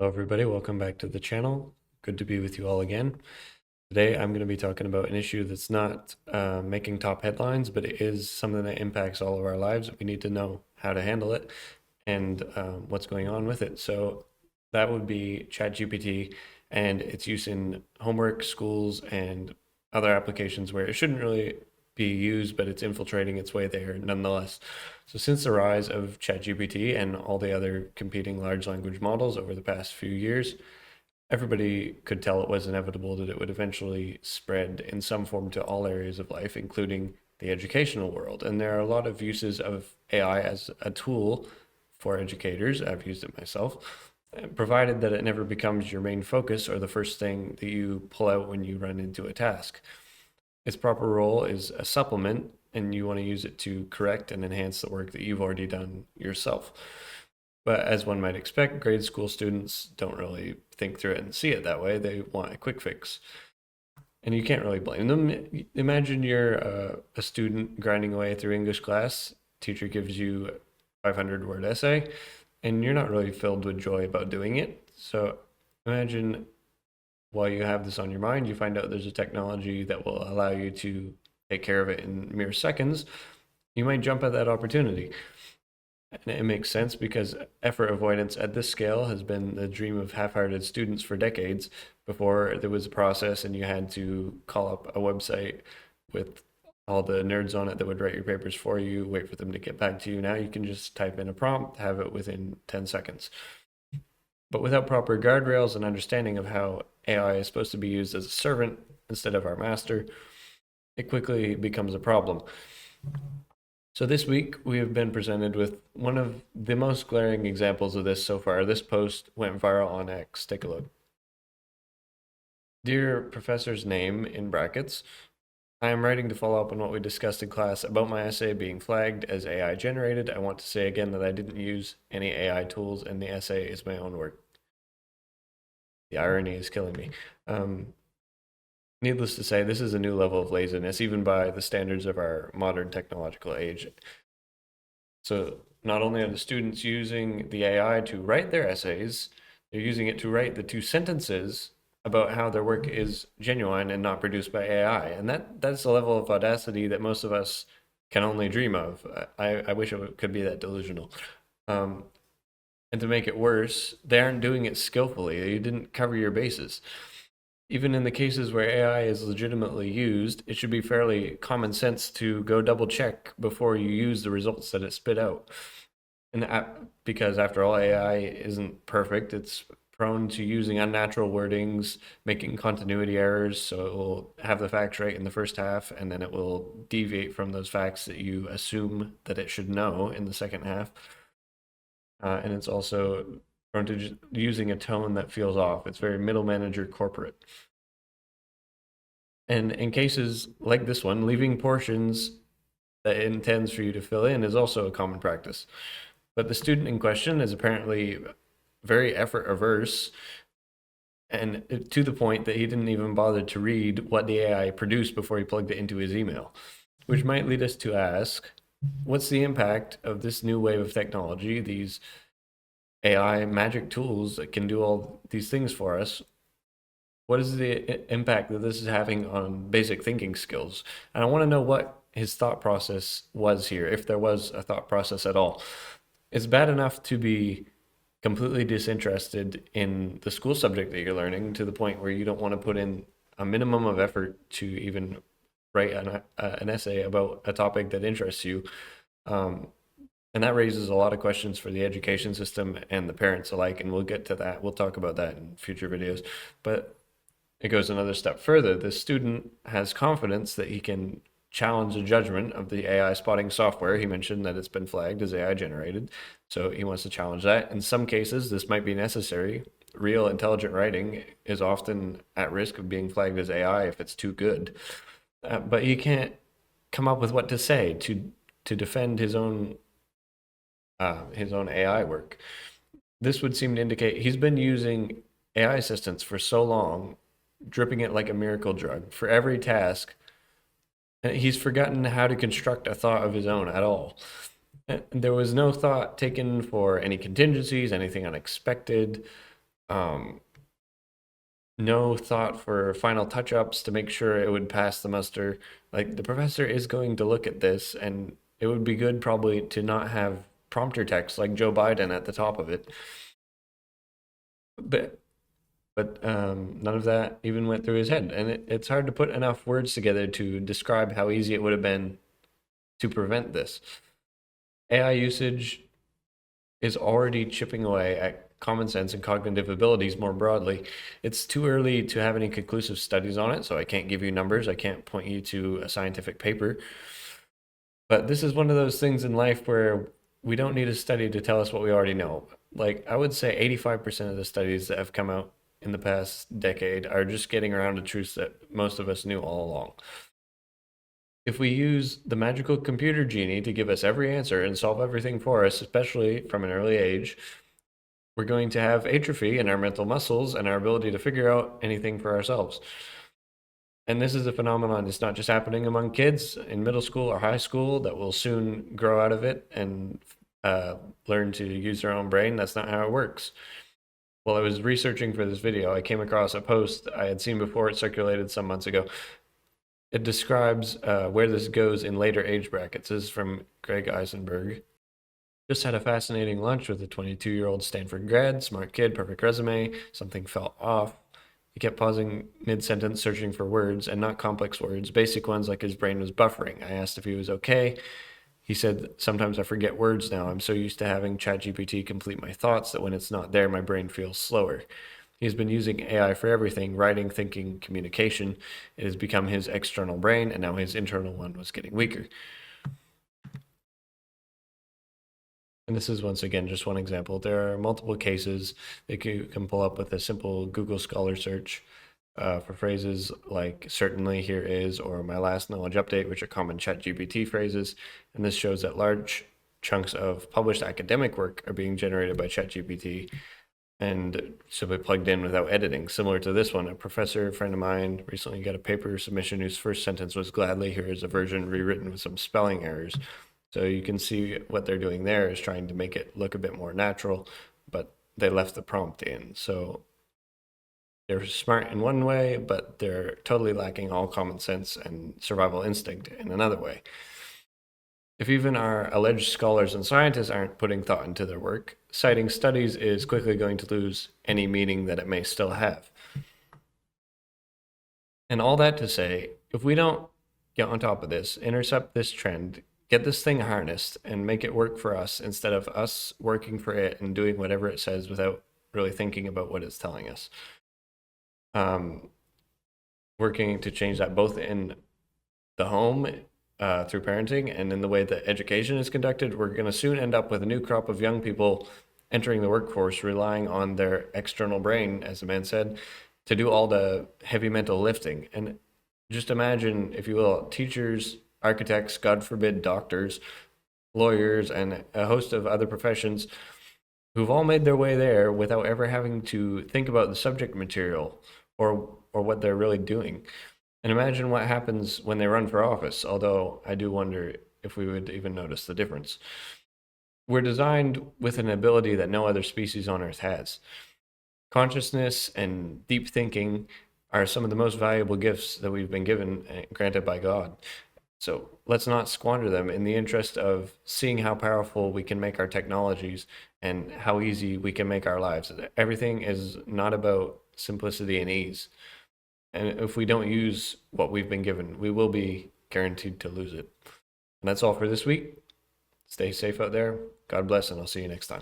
Hello everybody, welcome back to the channel. Good to be with you all again. Today I'm going to be talking about an issue that's not making top headlines, but it is something that impacts all of our lives. We need to know how to handle it and what's going on with it. So that would be ChatGPT and its use in homework, schools, and other applications where it shouldn't really be used, but it's infiltrating its way there nonetheless. So since the rise of ChatGPT and all the other competing large language models over the past few years, everybody could tell it was inevitable that it would eventually spread in some form to all areas of life, including the educational world. And there are a lot of uses of AI as a tool for educators. I've used it myself, provided that it never becomes your main focus or the first thing that you pull out when you run into a task. Its proper role is a supplement, and you want to use it to correct and enhance the work that you've already done yourself. But as one might expect, grade school students don't really think through it and see it that way. They want a quick fix. And you can't really blame them. Imagine you're a student grinding away through English class. Teacher gives you a 500-word essay, and you're not really filled with joy about doing it. So imagine while you have this on your mind, you find out there's a technology that will allow you to take care of it in mere seconds. You might jump at that opportunity. And it makes sense because effort avoidance at this scale has been the dream of half-hearted students for decades. Before there was a process and you had to call up a website with all the nerds on it that would write your papers for you, wait for them to get back to you. Now you can just type in a prompt, have it within 10 seconds. But without proper guardrails and understanding of how AI is supposed to be used as a servant instead of our master, it quickly becomes a problem. So this week we have been presented with one of the most glaring examples of this so far. This post went viral on X. Take a look. Dear Professor's name in brackets, I am writing to follow up on what we discussed in class about my essay being flagged as AI generated. I want to say again that I didn't use any AI tools and the essay is my own work. The irony is killing me. Needless to say, this is a new level of laziness, even by the standards of our modern technological age. So not only are the students using the AI to write their essays, they're using it to write the two sentences about how their work is genuine and not produced by AI. And that's a level of audacity that most of us can only dream of. I wish it could be that delusional. And to make it worse, they aren't doing it skillfully. You didn't cover your bases. Even in the cases where AI is legitimately used, it should be fairly common sense to go double check before you use the results that it spit out. And because after all, AI isn't perfect, it's prone to using unnatural wordings, making continuity errors. So it will have the facts right in the first half, and then it will deviate from those facts that you assume that it should know in the second half. And it's also prone to using a tone that feels off. It's very middle manager corporate. And in cases like this one, leaving portions that it intends for you to fill in is also a common practice. But the student in question is apparently very effort averse, and to the point that he didn't even bother to read what the AI produced before he plugged it into his email, which might lead us to ask, what's the impact of this new wave of technology, these AI magic tools that can do all these things for us? What is the impact that this is having on basic thinking skills? And I want to know what his thought process was here, if there was a thought process at all. It's bad enough to be completely disinterested in the school subject that you're learning to the point where you don't want to put in a minimum of effort to even write an essay about a topic that interests you. And that raises a lot of questions for the education system and the parents alike, and we'll get to that. We'll talk about that in future videos. But it goes another step further. The student has confidence that he can challenge the judgment of the AI spotting software. He mentioned that it's been flagged as AI generated, so he wants to challenge that. In some cases, this might be necessary. Real intelligent writing is often at risk of being flagged as AI if it's too good. But he can't come up with what to say to defend his own AI work. This would seem to indicate he's been using AI assistants for so long, dripping it like a miracle drug for every task. He's forgotten how to construct a thought of his own at all. There was no thought taken for any contingencies, anything unexpected. Um, no thought for final touch-ups to make sure it would pass the muster. Like the professor is going to look at this, and it would be good probably to not have prompter text like Joe Biden at the top of it. But none of that even went through his head, and it's hard to put enough words together to describe how easy it would have been to prevent this. AI usage is already chipping away at common sense and cognitive abilities more broadly. It's too early to have any conclusive studies on it, so I can't give you numbers. I can't point you to a scientific paper. But this is one of those things in life where we don't need a study to tell us what we already know. Like, I would say 85% of the studies that have come out in the past decade are just getting around to truths that most of us knew all along. If we use the magical computer genie to give us every answer and solve everything for us, especially from an early age, we're going to have atrophy in our mental muscles and our ability to figure out anything for ourselves. And this is a phenomenon that's not just happening among kids in middle school or high school that will soon grow out of it and learn to use their own brain. That's not how it works. While I was researching for this video, I came across a post I had seen before it circulated some months ago. It describes where this goes in later age brackets. This is from Greg Eisenberg. Just had a fascinating lunch with a 22-year-old Stanford grad, smart kid, perfect resume. Something felt off. He kept pausing mid-sentence, searching for words, and not complex words, basic ones like his brain was buffering. I asked if he was okay. He said, sometimes I forget words now. I'm so used to having ChatGPT complete my thoughts that when it's not there, my brain feels slower. He's been using AI for everything, writing, thinking, communication. It has become his external brain, and now his internal one was getting weaker. And this is once again just one example. There are multiple cases that you can pull up with a simple Google Scholar search for phrases like certainly, here is, or my last knowledge update, which are common ChatGPT phrases. And this shows that large chunks of published academic work are being generated by ChatGPT and simply plugged in without editing. Similar to this one, a professor friend of mine recently got a paper submission whose first sentence was gladly here is a version rewritten with some spelling errors. So you can see what they're doing there is trying to make it look a bit more natural, but they left the prompt in. So they're smart in one way, but they're totally lacking all common sense and survival instinct in another way. If even our alleged scholars and scientists aren't putting thought into their work, citing studies is quickly going to lose any meaning that it may still have. And all that to say, if we don't get on top of this, intercept this trend, get this thing harnessed and make it work for us instead of us working for it and doing whatever it says without really thinking about what it's telling us. Working to change that both in the home through parenting and in the way that education is conducted, we're going to soon end up with a new crop of young people entering the workforce relying on their external brain, as the man said, to do all the heavy mental lifting. And just imagine, if you will, teachers, architects, God forbid, doctors, lawyers, and a host of other professions who've all made their way there without ever having to think about the subject material or what they're really doing. And imagine what happens when they run for office, although I do wonder if we would even notice the difference. We're designed with an ability that no other species on Earth has. Consciousness and deep thinking are some of the most valuable gifts that we've been given and granted by God. So let's not squander them in the interest of seeing how powerful we can make our technologies and how easy we can make our lives. Everything is not about simplicity and ease. And if we don't use what we've been given, we will be guaranteed to lose it. And that's all for this week. Stay safe out there. God bless, and I'll see you next time.